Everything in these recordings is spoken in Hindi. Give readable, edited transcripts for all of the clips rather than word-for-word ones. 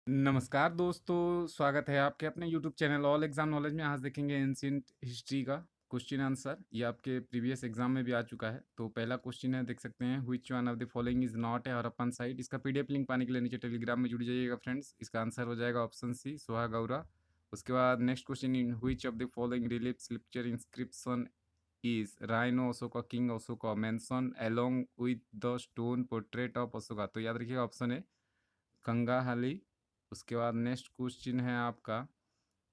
नमस्कार दोस्तों, स्वागत है आपके अपने YouTube channel all exam knowledge में। आज देखेंगे एंशिएंट हिस्ट्री का क्वेश्चन आंसर। ये आपके प्रीवियस एग्जाम में भी आ चुका है। तो पहला क्वेश्चन है, देख सकते हैं, which one of the following is not A Harappan site. इसका पीडीएफ लिंक पाने के लिए नीचे टेलीग्राम में जुड़ जाइएगा फ्रेंड्स। इसका आंसर हो जाएगा ऑप्शन सी, सोहागौरा। उसके बाद next question, in which of the following relief scripture inscription is rhino Ashoka king Ashoka mention along with the stone portrait of Ashoka. तो याद रखिएगा ऑप्शन है कंगाहाली। उसके बाद नेक्स्ट क्वेश्चन है आपका,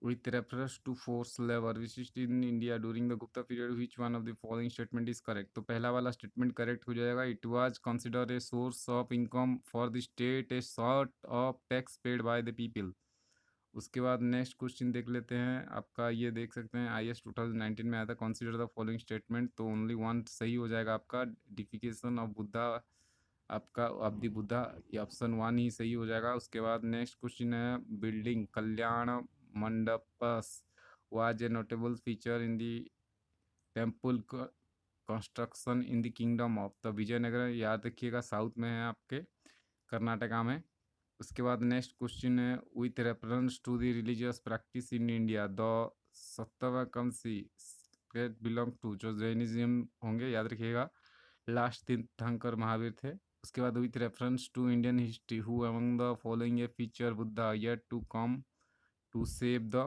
with reference to force labour विशिष्ट in India during the Gupta period which one of the following statement is correct. तो पहला वाला स्टेटमेंट करेक्ट हो जाएगा। It was consider a source of income for the state, a sort of tax paid by the people. उसके बाद नेक्स्ट क्वेश्चन देख लेते हैं आपका, ये देख सकते हैं IS 2019 में आया था, कंसिडर द फॉलोइंग स्टेटमेंट। तो ओनली वन सही हो जाएगा आपका, डिफिकेशन ऑफ बुद्धा आपका ऑफ द बुद्धा, ये ऑप्शन वन ही सही हो जाएगा। उसके बाद नेक्स्ट क्वेश्चन है, building Kalyan mandapas was a notable feature in the temple construction in the kingdom of. The Vijayanagar, याद रखिएगा साउथ में है आपके, कर्नाटका में। उसके बाद नेक्स्ट क्वेश्चन है, with reference to the religious practice in India the सप्तवकंसी स्टेट बिलोंग टू, जो जैनिज्म होंगे, याद रखिएगा लास्ट तीर्थंकर महावीर थे। उसके बाद with reference to Indian history who among the following a future Buddha yet to come to save the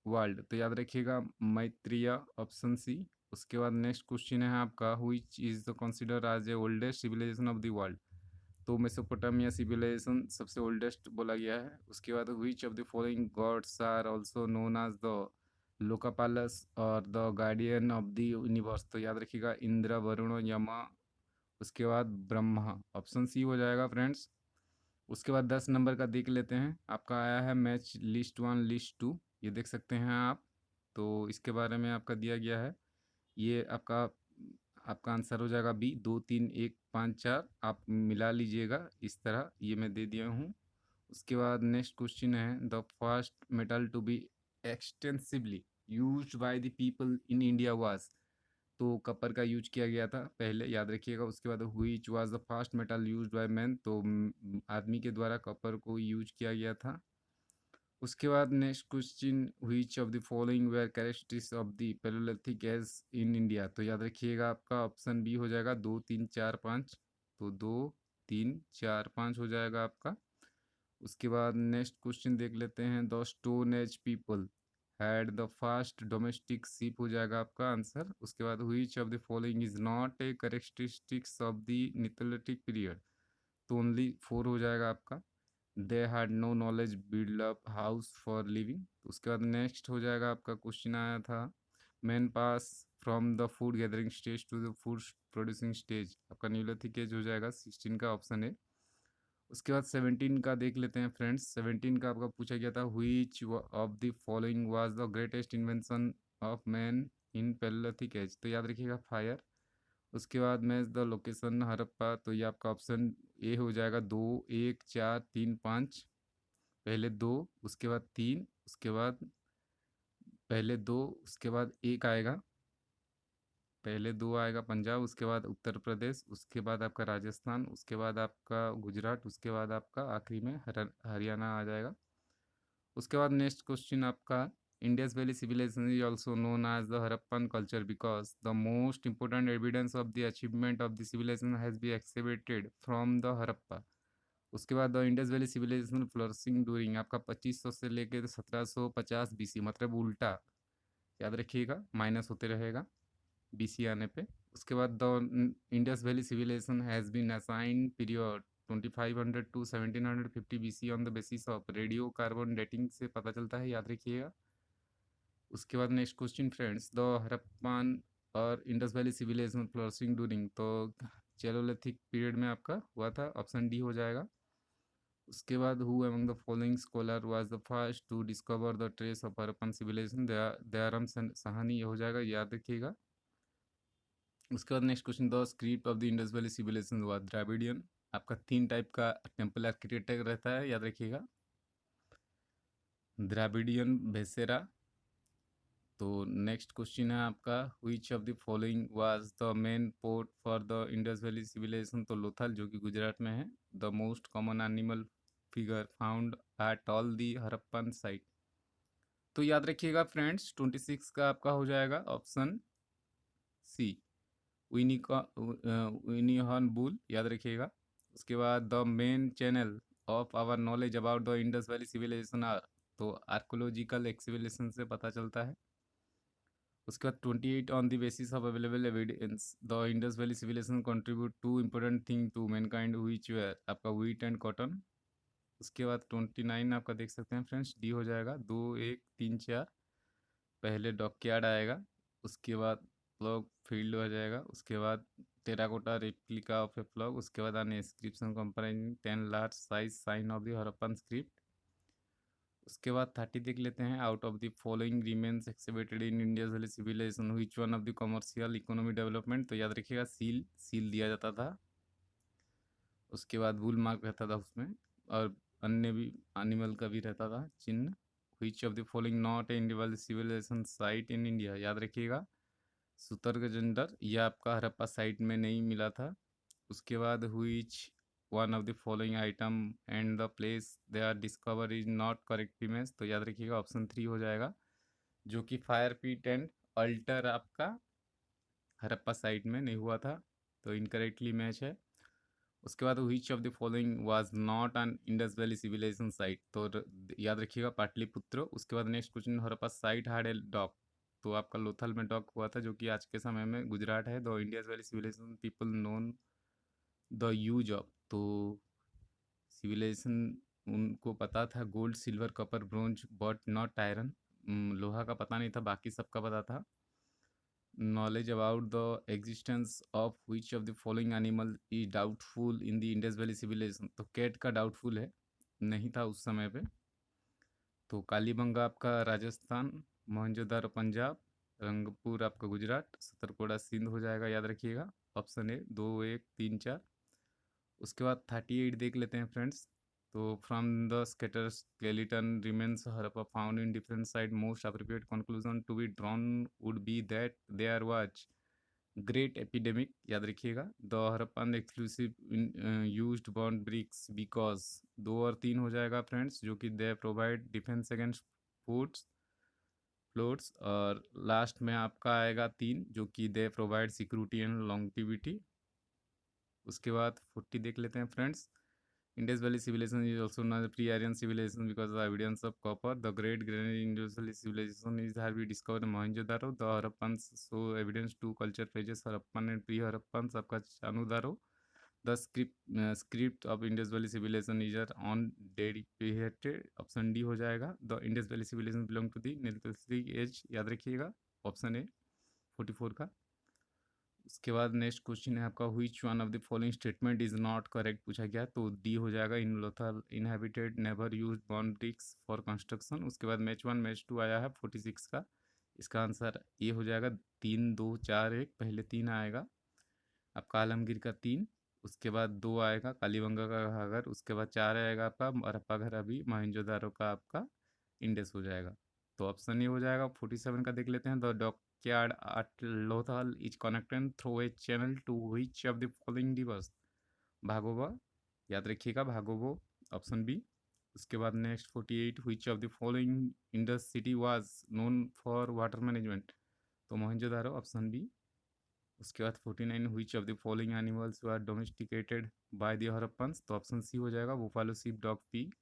world. तो याद रखिएगा मैत्रेय, ऑप्शन सी। उसके बाद नेक्स्ट क्वेश्चन है आपका, which is the consider as a oldest civilization of the world. तो मेसोपोटामिया सिविलाइजेशन सबसे ओल्डेस्ट बोला गया है। उसके बाद which of the following gods are also known as the Lokapalas और the guardian of the universe. तो याद रखिएगा इंद्र, वरुण, यमा, उसके बाद ब्रह्मा, ऑप्शन सी हो जाएगा फ्रेंड्स। उसके बाद 10 नंबर का देख लेते हैं, आपका आया है match list one list two, ये देख सकते हैं आप। तो इसके बारे में आपका दिया गया है, ये आपका आपका आंसर हो जाएगा बी, 2 3 1 5 4 आप मिला लीजिएगा इस तरह, ये मैं दे दिया हूँ। उसके बाद नेक्स्ट क्वेश्चन है, the first metal to be extensively used by the people in India was. तो कपर का यूज किया गया था पहले, याद रखिएगा। उसके बाद which was the first metal used by man, तो आदमी के द्वारा कपर को यूज किया गया था। उसके बाद next question, which of the following were characteristics of the palaeolithic age in India. तो याद रखिएगा आपका ऑप्शन बी हो जाएगा, 2 3 4 5। तो 2 3 4 5 हो जाएगा आपका। उसके बाद नेक्स्ट क्वेश्चन देख लेते हैं, the stone age people had the first domestic sheep, हो जाएगा आपका आंसर। उसके बाद which of the following is not a characteristics of the neolithic period. तो ओनली 4 हो जाएगा आपका, they had no knowledge build up house for living. उसके बाद नेक्स्ट हो जाएगा आपका, क्वेश्चन आया था, man pass from the food gathering stage to the food producing stage. आपका न्यूलिथिक एज हो जाएगा 16 का, ऑप्शन है। उसके बाद 17 का देख लेते हैं फ्रेंड्स। 17 का आपका पूछा गया था, which of the following was the greatest invention of man in palaeolithic age. तो याद रखिएगा फायर। उसके बाद मैच द लोकेशन हड़प्पा, तो ये आपका ऑप्शन ए हो जाएगा, 2 1 4 3 5। पहले 2, उसके बाद 3, उसके बाद पहले 2, उसके बाद एक आएगा, पहले 2 आएगा पंजाब, उसके बाद उत्तर प्रदेश, उसके बाद आपका राजस्थान, उसके बाद आपका गुजरात, उसके बाद आपका आखिरी में हरियाणा आ जाएगा। उसके बाद नेक्स्ट क्वेश्चन आपका, Indus valley civilization is also known as the Harappan culture because the most important evidence of the achievement of the civilization has be excavated from the Harappa. उसके बाद the Indus valley civilization flourishing during आपका 2500 से लेकर 1750 BC, मतलब उल्टा, याद रखिएगा माइनस होते रहेगा BC आने पे। उसके बाद the Indus valley civilization has been assign period 2500 to 1750 BC on the basis of radio carbon dating से पता चलता है, याद रखिएगा। उसके बाद next question friends, the Harappan और Indus valley civilization flourishing during, तो चैलोलिथिक पीरियड में आपका हुआ था, ऑप्शन डी हो जाएगा। उसके बाद who among the following scholar was the first to discover the trace of Harappan civilization, Dayaram Sahni, ये हो जाएगा, याद रखिएगा। उसके बाद next question, the script of the Indus valley civilization was Dravidian. आपका 3 टाइप का टेम्पल आर्किटेक्चर रहता है, याद रखिएगा, द्राविडियन, भेसेरा। तो नेक्स्ट क्वेश्चन है आपका, which of the following was the main port for the Indus valley civilization. तो लोथल, जो कि गुजरात में है। The most common animal figure found at all the Harappan site. तो याद रखिएगा फ्रेंड्स, 26 का आपका हो जाएगा ऑप्शन सी, विनिहॉर्न बुल, याद रखिएगा। उसके बाद the main channel of our knowledge about the Indus valley civilization are, तो आर्कोलॉजिकल एक्सकवेशन से पता चलता है। उसके बाद 28 on the basis of available evidence the Indus valley civilization contribute to important thing to mankind which were, आपका व्हीट एंड कॉटन। उसके बाद 29 आपका देख सकते हैं फ्रेंड्स, डी हो जाएगा, 2 1 3 4। पहले डॉकयार्ड आएगा, उसके बाद फ्लॉग फील्ड हो जाएगा, उसके बाद terracotta replica of a plough, उसके बाद an inscription comprising 10 large size sign of the Harappan script. उसके बाद 30 देख लेते हैं, out of the following remains exhibited in Indus valley civilization which one of the commercial economy development, तो याद रखिएगा सील, सील दिया जाता था। उसके बाद बुल मार्क रहता था उसमें, और अन्य भी एनिमल का भी रहता था चिन्ह। Which of the following not a individual civilization site in India, याद रखिएगा सुतर्गजंडर, यह आपका हरप्पा साइट में नहीं मिला था। उसके बाद which one of the following item and the place they are discover is not correct image, तो याद रखिएगा ऑप्शन 3 हो जाएगा, जो कि फायर पिट एंड अल्टर आपका हरप्पा साइट में नहीं हुआ था, तो इनकरेक्टली मैच है। उसके बाद which of the following was not an Indus valley civilization site, तो याद रखिएगा पाटलिपुत्र। उसके बाद next question, Harappa site had a dock, तो आपका लोथल में डॉक हुआ था, जो कि आज के समय में गुजरात है। The Indus valley civilization people known the use of, तो सिविलाइजेशन उनको पता था gold silver copper bronze but not iron, लोहा का पता नहीं था, बाकी सबका पता था। Knowledge about the existence of which of the following animal is doubtful in the Indus valley civilization, तो कैट का डाउटफुल है, नहीं था उस समय पे। तो कालीबंगा आपका राजस्थान, मोहनजोदारो पंजाब, रंगपुर आपका गुजरात, सतरकोड़ा सिंध हो जाएगा, याद रखिएगा ऑप्शन ए, 2 1 3 4। उसके बाद 38 देख लेते हैं फ्रेंड्स। तो from the scattered skeleton remains Harappa found in different site, most appropriate conclusion to be drawn would be that there was great epidemic, याद रखिएगा। The Harappan exclusive used burnt bricks because, 2 और 3 हो जाएगा फ्रेंड्स, जो कि they provide defence against floods floats. और लास्ट में आपका आएगा 3, जो कि they provide security and longevity. उसके बाद 40 देख लेते हैं friends. Indus Valley civilization is also known as pre-Aryan civilization because of the evidence of copper. The great Indus Valley civilization is have been discovered in Mohenjo-daro. The Harappans show evidence to culture phases Harappan and pre-Harappans आपका Chanudaro. The script of Indus Valley civilization is on dedicated, option D हो जाएगा। The Indus Valley civilization belong to the Neolithic age, याद रखिएगा ऑप्शन ए 44 का। उसके बाद नेक्स्ट क्वेश्चन है आपका, which one of the following statement is not correct पूछा गया, तो डी हो जाएगा, in Lothal inhabited never use burnt bricks for construction. उसके बाद मैच 1 मैच 2 आया है 46 का, इसका आंसर ये हो जाएगा 3 2 4 1, पहले 3 आएगा आपका आलमगीर का 3, उसके बाद 2 आएगा कालीबंगा का घाघर, उसके बाद 4 आएगा आपका हरप्पा घर, अभी मोहनजोदारो का आपका इंडस हो जाएगा। तो ऑप्शन ये हो जाएगा। 47 का देख लेते हैं, the dockyard at Lothal is connected through a channel to which of the following rivers, Bhogava, याद रखिएगा भागोबो, ऑप्शन बी। उसके बाद next 48, which of the following Indus city was known for water management, तो मोहनजोदारो, ऑप्शन बी। उसके बाद 49, which of the following animals were domesticated by the Harappans, तो ऑप्शन सी हो जाएगा, बुफालो शीप डॉग पिग।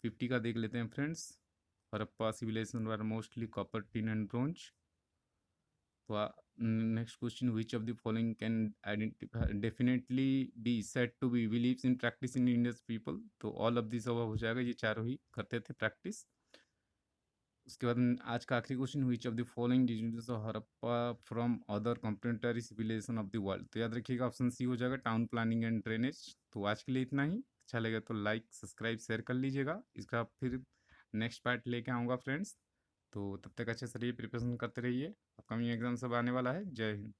50 का देख लेते हैं friends, Harappa civilization were mostly copper tin and bronze. तो next question, which of the following can identify definitely be said to be believes in practice in Indus people, तो ऑल ऑफ दिस हो जाएगा, ये चारों ही करते थे प्रैक्टिस। उसके बाद आज का आखिरी question, which of the following digitals of Harappa from other complementary civilization of the world, तो याद रखिएगा ऑप्शन सी हो जाएगा, टाउन प्लानिंग एंड ड्रेनेज। तो आज के लिए इतना ही, अच्छा लगे तो लाइक सब्सक्राइब शेयर कर लीजिएगा, इसका फिर नेक्स्ट पार्ट लेके आऊँगा फ्रेंड्स। तो तब तक अच्छे से रहिए, प्रिपरेशन करते रहिए, अपकमिंग एग्जाम सब आने वाला है। जय हिंद।